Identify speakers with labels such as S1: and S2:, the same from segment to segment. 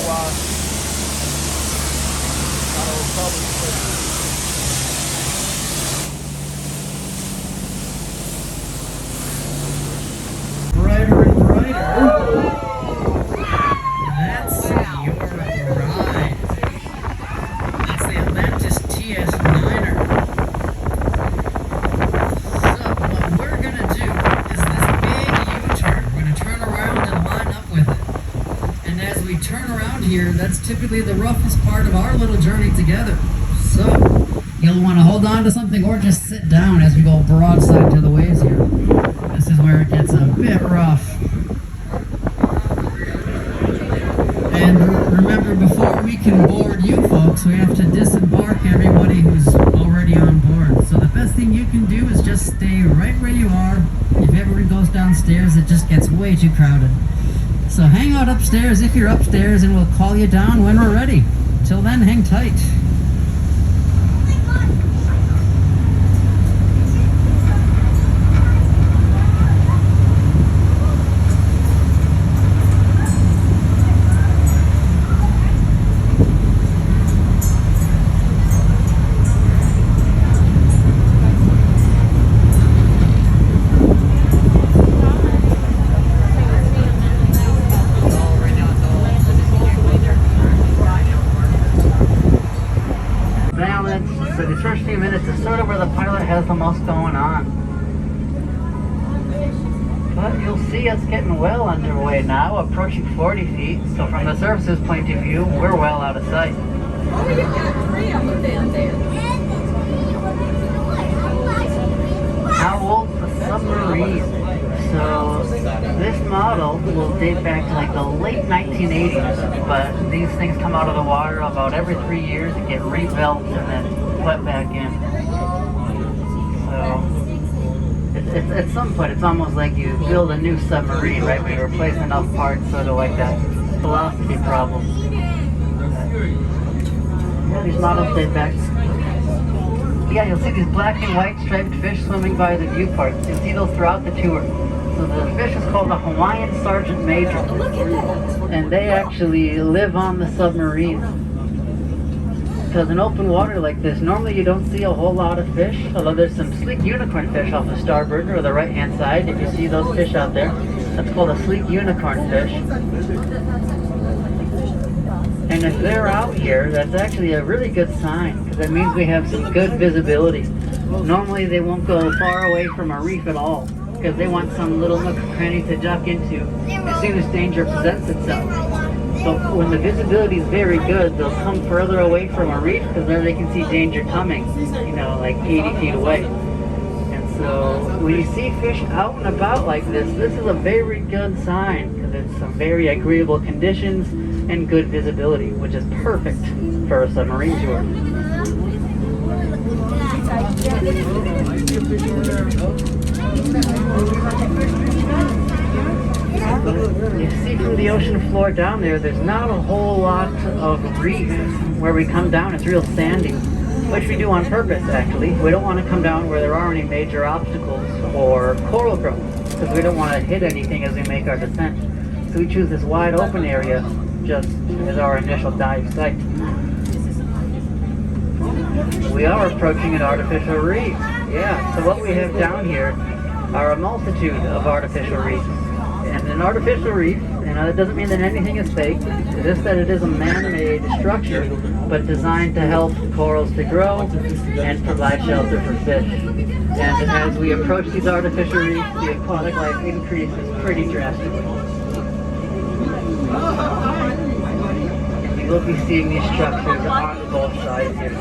S1: Brighter and brighter. That's your ride. That's the Atlantis TS9er. So what we're gonna do is this big U-turn. We're gonna turn around and line up with it. And as we turn around here, that's typically the roughest part of our little journey together. So you'll want to hold on to something or just sit down as we go broadside to the waves here. This is where it gets a bit rough. And remember, before we can board you folks, we have to disembark everybody who's already on board. So the best thing you can do is just stay right where you are. If everybody goes downstairs, it just gets way too crowded. So hang out upstairs if you're upstairs, and we'll call you down when we're ready. Till then, hang tight. So the first few minutes is sort of where the pilot has the most going on. But you'll see us getting well underway now, approaching 40 feet. So from the surface's point of view, we're well out of sight.
S2: Oh, you got 3 of them down there.
S1: How old's the submarine? So this model will date back to like the late 1980s, but these things come out of the water about every 3 years and get rebuilt and then put back in. So at some point it's almost like you build a new submarine, right? We replace enough parts, sort of like that velocity problem. Yeah, these models date back. Yeah, you'll see these black and white striped fish swimming by the view parts. You'll see those throughout the tour. So the fish is called a Hawaiian Sergeant Major, and they actually live on the submarine. Because in open water like this, normally you don't see a whole lot of fish, although there's some sleek unicorn fish off the starboard or the right hand side. If you see those fish out there, that's called a sleek unicorn fish. And if they're out here, that's actually a really good sign, because that means we have some good visibility. Normally they won't go far away from a reef at all, because they want some little nook or cranny to duck into as soon as danger presents itself. So when the visibility is very good, they'll come further away from a reef, because then they can see danger coming, you know, like 80 feet away. And so when you see fish out and about like this is a very good sign, because it's some very agreeable conditions and good visibility, which is perfect for a submarine tour. You see from the ocean floor down there, there's not a whole lot of reef. Where we come down, it's real sandy, which we do on purpose, actually. We don't want to come down where there are any major obstacles or coral growth, because we don't want to hit anything as we make our descent. So we choose this wide open area just as our initial dive site. We are approaching an artificial reef. Yeah, so what we have down here are a multitude of artificial reefs. And an artificial reef, you know, it doesn't mean that anything is fake. It's just that it is a man-made structure, but designed to help corals to grow and provide shelter for fish. And as we approach these artificial reefs, the aquatic life increases pretty drastically. You will be seeing these structures on both sides here.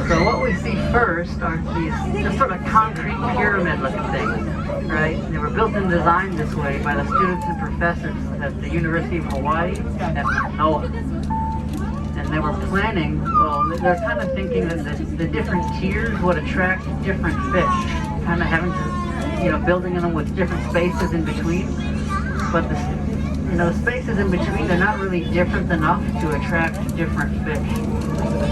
S1: So what we see first are these just sort of concrete pyramid-looking things, right? They were built and designed this way by the students and professors at the University of Hawaii at Manoa. And they were planning, well, they're kind of thinking that the different tiers would attract different fish, kind of having to, you know, building them with different spaces in between. But the spaces in between, they're not really different enough to attract different fish.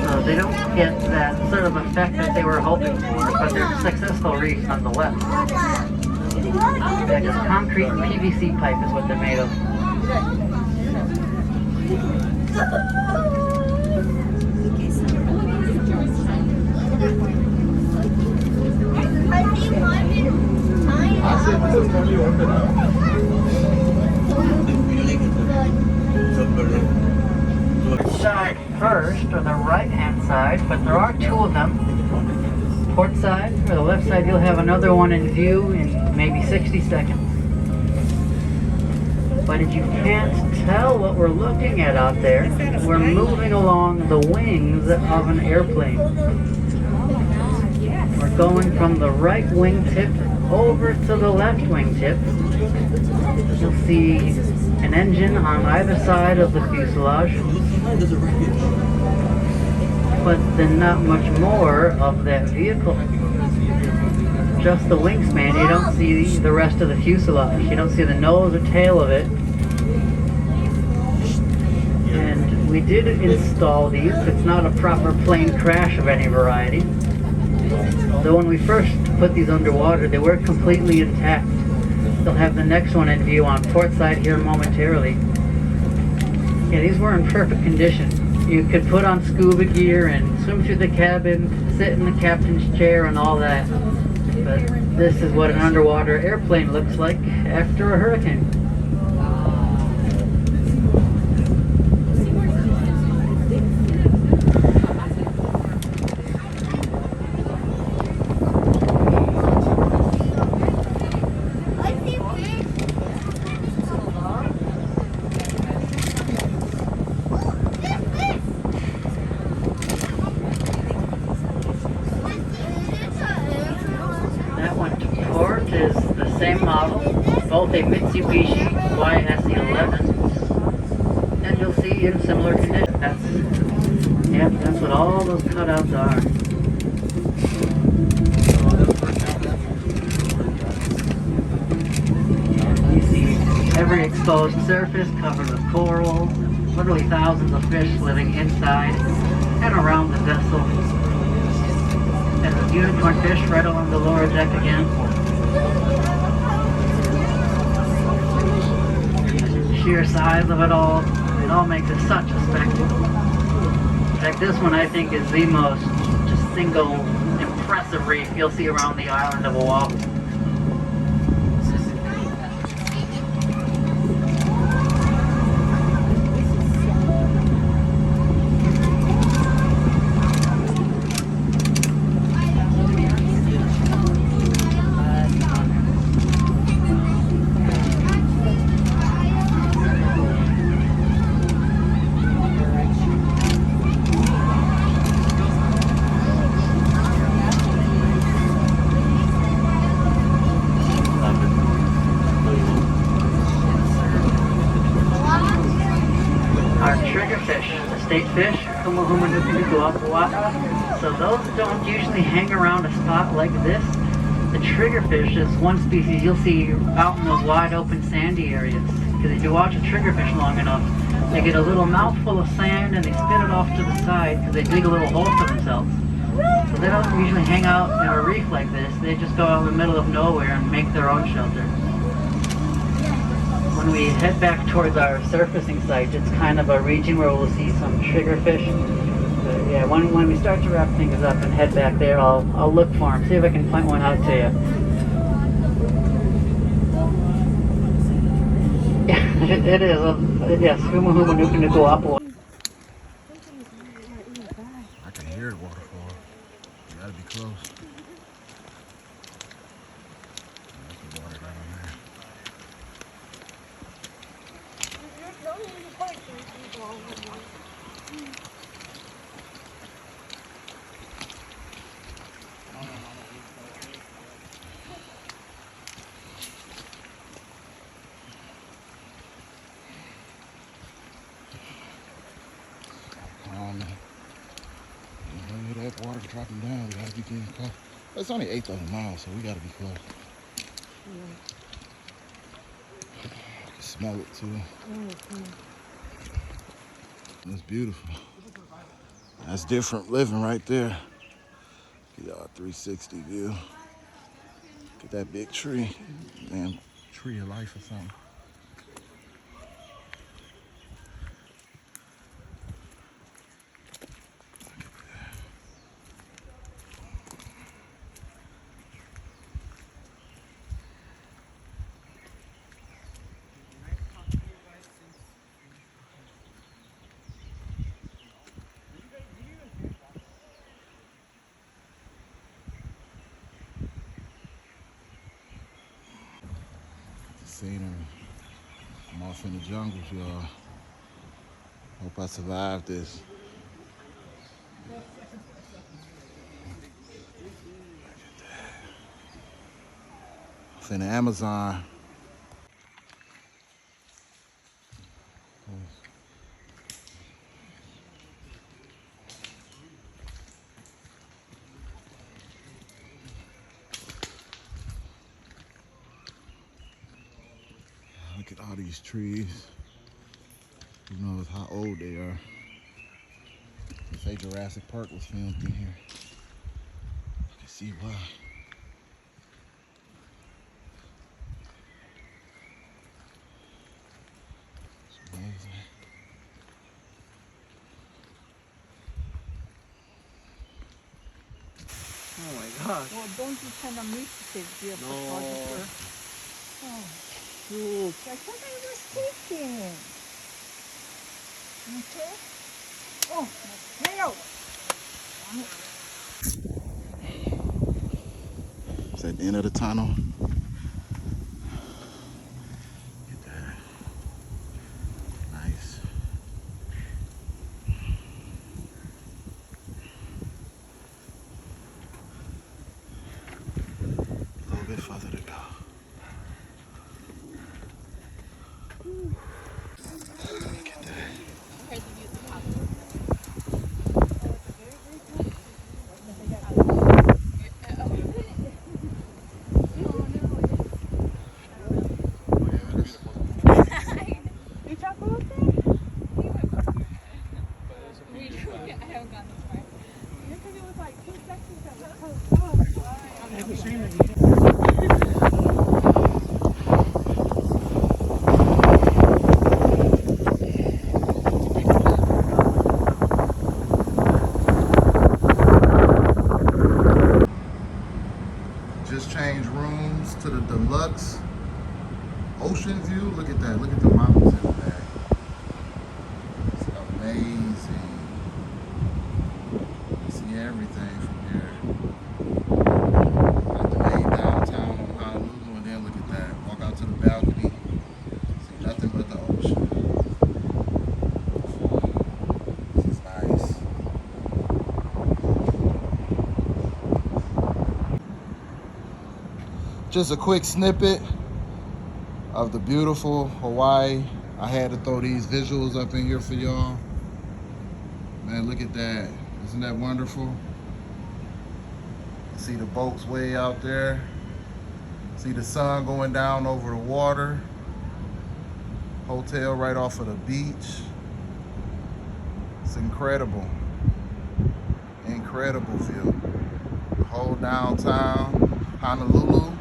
S1: So they don't get that sort of effect that they were hoping for, but they're successful reefs nonetheless. They're just concrete and PVC pipe is what they're made of. Side first, or the right-hand side, but there are two of them. Port side, or the left side, you'll have another one in view in maybe 60 seconds. But if you can't tell what we're looking at out there, we're moving along the wings of an airplane. We're going from the right wingtip over to the left wingtip. You'll see an engine on either side of the fuselage, but then not much more of that vehicle. Just the wingspan. You don't see the rest of the fuselage. You don't see the nose or tail of it. And we did install these. It's not a proper plane crash of any variety. Though when we first put these underwater, they were completely intact. They'll have the next one in view on port side here momentarily. Yeah, these were in perfect condition. You could put on scuba gear and swim through the cabin, sit in the captain's chair and all that. But this is what an underwater airplane looks like after a hurricane. Is the same model, both a Mitsubishi YS11, and you'll see in similar condition. That's what all those cutouts are. You see every exposed surface covered with coral, literally thousands of fish living inside and around the vessel. And the unicorn fish right along the lower deck again. Sheer size of it all makes it such a spectacle. In fact, this one I think is the most just single impressive reef you'll see around the island of Oahu. State fish, so those don't usually hang around a spot like this. The triggerfish is one species you'll see out in those wide open sandy areas, because if you watch a triggerfish long enough, they get a little mouthful of sand and they spit it off to the side because they dig a little hole for themselves. So they don't usually hang out in a reef like this. They just go out in the middle of nowhere and make their own shelter. When we head back towards our surfacing site, it's kind of a region where we'll see some triggerfish. But yeah, when we start to wrap things up and head back there, I'll look for them, see if I can point one out to you. Yeah, it is. Yes, Huma Huma Nuku Nuku Apua.
S3: I can hear the waterfall. You gotta be close. That's the water right on there. That water dropping down, we gotta be getting close. It's only 8,000 miles, so we gotta be close. I can smell it too. It's beautiful. That's different living right there. Get y'all a 360 view. Look at that big tree. Man, tree of life or something. scenery. I'm off in the jungles, y'all. Hope I survive this. Off in the Amazon. Look at all these trees. Who knows how old they are. They say Jurassic Park was filmed in here. You can see why. It's amazing.
S1: Oh my gosh.
S2: Well, don't you kind of miss the dear
S1: No.
S2: photographer? Oh, look, I thought I was taking. Okay. Oh, my tail.
S3: It's at the end of the tunnel. Look at that. Nice. A little bit further to go. Look at that.
S2: You talk about that?
S4: I haven't gone this far.
S2: Because it was like 2 seconds that was close.
S3: Just changed rooms to the deluxe ocean view. Look at that. Look at the mountains in the back. It's amazing. You see everything from here. Like the main downtown of Honolulu, and then look at that. Walk out to the balcony. See nothing but the ocean. This is nice. Just a quick snippet of the beautiful Hawaii. I had to throw these visuals up in here for y'all. Man, look at that. Isn't that wonderful? See the boats way out there. See the sun going down over the water. Hotel right off of the beach. It's incredible. Incredible view. The whole downtown Honolulu.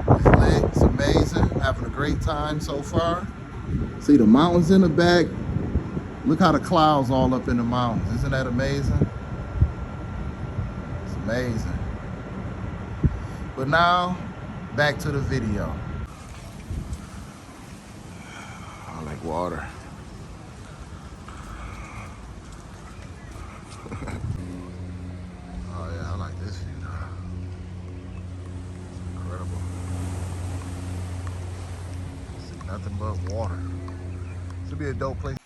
S3: It's lit, it's amazing, having a great time so far. See the mountains in the back. Look how the clouds all up in the mountains. Isn't that amazing? It's amazing. But now, back to the video. I like water. Oh yeah, I like this view now. Incredible. See nothing but water. This would be a dope place.